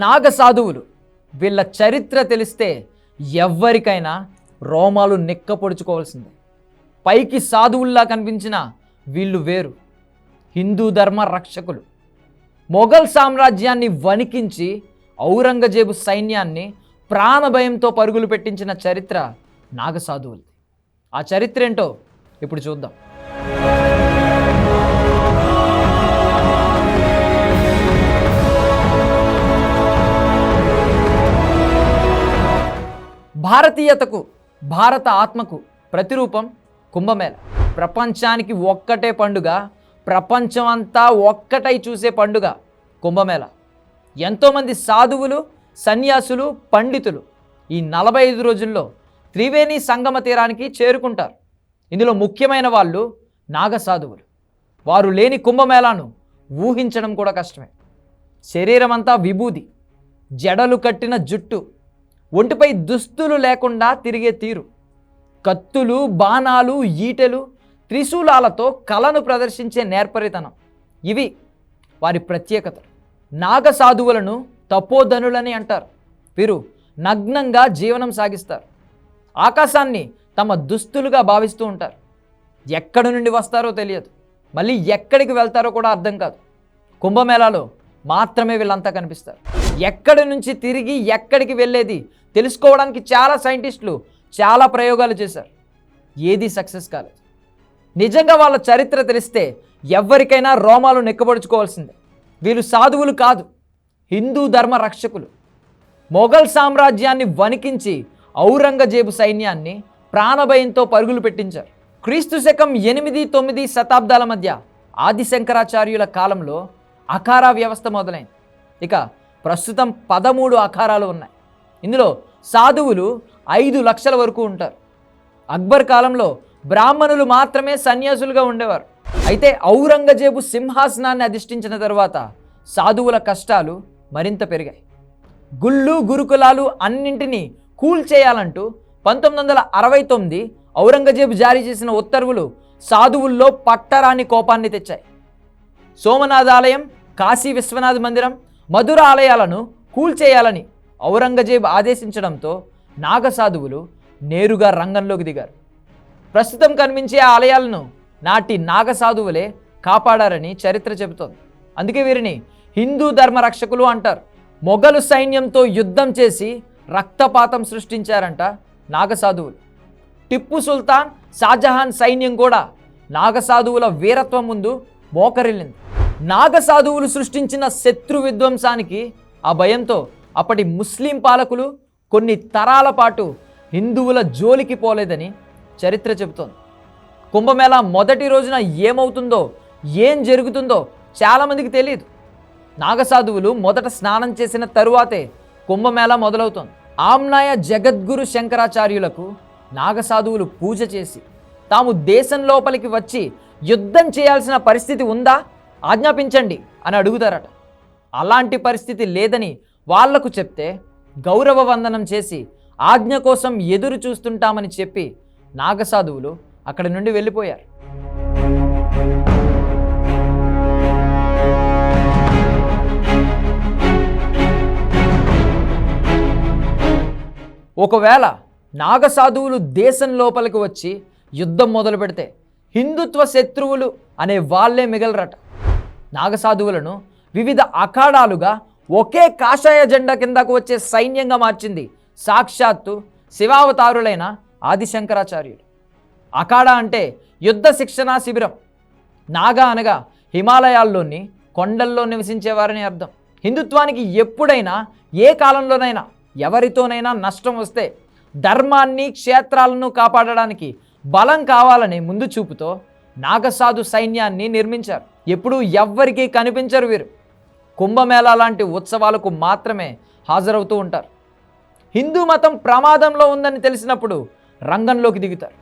నాగ సాధువులు, వీళ్ళ చరిత్ర తెలిస్తే ఎవ్వరికైనా రోమాలు నిక్కపొడుచుకోవాల్సిందే. పైకి సాధువుల్లా కనిపించిన వీళ్ళు వేరు, హిందూ ధర్మ రక్షకులు. మొఘల్ సామ్రాజ్యాన్ని వణికించి ఔరంగజేబు సైన్యాన్ని ప్రాణభయంతో పరుగులు పెట్టించిన చరిత్ర నాగ సాధువులది. ఆ చరిత్ర ఏంటో ఇప్పుడు చూద్దాం. భారతీయతకు, భారత ఆత్మకు ప్రతిరూపం కుంభమేళ. ప్రపంచానికి ఒక్కటే పండుగ, ప్రపంచం అంతా ఒక్కటై చూసే పండుగ కుంభమేళ. ఎంతోమంది సాధువులు, సన్యాసులు, పండితులు ఈ 45 రోజుల్లో త్రివేణి సంగమ తీరానికి చేరుకుంటారు. ఇందులో ముఖ్యమైన వాళ్ళు నాగ సాధువులు. వారు లేని కుంభమేళాను ఊహించడం కూడా కష్టమే. శరీరం అంతా విభూది, జడలు కట్టిన జుట్టు, ఒంటిపై దుస్తులు లేకుండా తిరిగే తీరు, కత్తులు, బాణాలు, ఈటెలు, త్రిశూలాలతో కళను ప్రదర్శించే నేర్పరితనం, ఇవి వారి ప్రత్యేకత. నాగ సాధువులను తపోధనులని అంటారు. వీరు నగ్నంగా జీవనం సాగిస్తారు. ఆకాశాన్ని తమ దుస్తులుగా భావిస్తూ ఉంటారు. ఎక్కడి నుండి వస్తారో తెలియదు, మళ్ళీ ఎక్కడికి వెళ్తారో కూడా అర్థం కాదు. కుంభమేళాలో మాత్రమే వీళ్ళంతా కనిపిస్తారు. ఎక్కడి నుంచి తిరిగి ఎక్కడికి వెళ్ళేది తెలుసుకోవడానికి చాలా సైంటిస్టులు చాలా ప్రయోగాలు చేశారు. ఏది సక్సెస్ కాలేదు. నిజంగా వాళ్ళ చరిత్ర తెలిస్తే ఎవరికైనా రోమాలు నెక్కబడుచుకోవాల్సిందే. వీళ్ళు సాధువులు కాదు, హిందూ ధర్మ రక్షకులు. మొఘల్ సామ్రాజ్యాన్ని వణికించి ఔరంగజేబు సైన్యాన్ని ప్రాణభయంతో పరుగులు పెట్టించారు. క్రీస్తు శకం 8-9 శతాబ్దాల మధ్య ఆదిశంకరాచార్యుల కాలంలో అఖారా వ్యవస్థ మొదలైంది. ఇక ప్రస్తుతం 13 అఖారాలు ఉన్నాయి. ఇందులో సాధువులు 5 లక్షల వరకు ఉంటారు. అక్బర్ కాలంలో బ్రాహ్మణులు మాత్రమే సన్యాసులుగా ఉండేవారు. అయితే ఔరంగజేబు సింహాసనాన్ని అధిష్ఠించిన తర్వాత సాధువుల కష్టాలు మరింత పెరిగాయి. గుళ్ళు, గురుకులాలు అన్నింటినీ కూల్చేయాలంటూ 1969 ఔరంగజేబు జారీ చేసిన ఉత్తర్వులు సాధువుల్లో పట్టరాని కోపాన్ని తెచ్చాయి. సోమనాథ ఆలయం, కాశీ విశ్వనాథ మందిరం, మధుర ఆలయాలను కూల్చేయాలని ఔరంగజేబు ఆదేశించడంతో నాగ సాధువులు నేరుగా రంగంలోకి దిగారు. ప్రస్తుతం కనిపించే ఆలయాలను నాటి నాగ సాధువులే కాపాడారని చరిత్ర చెబుతోంది. అందుకే వీరిని హిందూ ధర్మ రక్షకులు అంటారు. మొఘలు సైన్యంతో యుద్ధం చేసి రక్తపాతం సృష్టించారంట నాగ సాధువులు. టిప్పు సుల్తాన్, షాజహాన్ సైన్యం కూడా నాగ సాధువుల వీరత్వం ముందు మోకరిల్లింది. నాగ సాధువులు సృష్టించిన శత్రు విధ్వంసానికి ఆ భయంతో అప్పటి ముస్లిం పాలకులు కొన్ని తరాల పాటు హిందువుల జోలికి పోలేదని చరిత్ర చెబుతోంది. కుంభమేళా మొదటి రోజున ఏమవుతుందో, ఏం జరుగుతుందో చాలామందికి తెలియదు. నాగసాధువులు మొదట స్నానం చేసిన తరువాతే కుంభమేళా మొదలవుతోంది. ఆమ్నాయ జగద్గురు శంకరాచార్యులకు నాగసాధువులు పూజ చేసి తాము దేశం లోపలికి వచ్చి యుద్ధం చేయాల్సిన పరిస్థితి ఉందా, ఆజ్ఞాపించండి అని అడుగుతారట. అలాంటి పరిస్థితి లేదని వాళ్లకు చెప్తే గౌరవ వందనం చేసి ఆజ్ఞ కోసం ఎదురు చూస్తుంటామని చెప్పి నాగసాధువులు అక్కడి నుండి వెళ్ళిపోయారు. ఒకవేళ నాగసాధువులు దేశం లోపలికి వచ్చి యుద్ధం మొదలు పెడితే హిందుత్వ శత్రువులు అనే వాళ్ళే మిగలరట. నాగసాధువులను వివిధ అఖాడాలుగా ఒకే కాషాయ జెండా కిందకు వచ్చే సైన్యంగా మార్చింది సాక్షాత్తు శివావతారులైన ఆదిశంకరాచార్యులు. అఖాడా అంటే యుద్ధ శిక్షణా శిబిరం. నాగా అనగా హిమాలయాల్లోని కొండల్లో నివసించేవారని అర్థం. హిందుత్వానికి ఎప్పుడైనా ఏ కాలంలోనైనా ఎవరితోనైనా నష్టం వస్తే ధర్మాన్ని, క్షేత్రాలను కాపాడడానికి బలం కావాలనే ముందు చూపుతో నాగసాధు సైన్యాన్ని నిర్మించారు. ఎప్పుడూ ఎవ్వరికీ కనిపించరు వీరు. కుంభమేళా లాంటి ఉత్సవాలకు మాత్రమే హాజరవుతూ ఉంటారు. హిందూ మతం ప్రమాదంలో ఉందని తెలిసినప్పుడు రంగంలోకి దిగుతారు.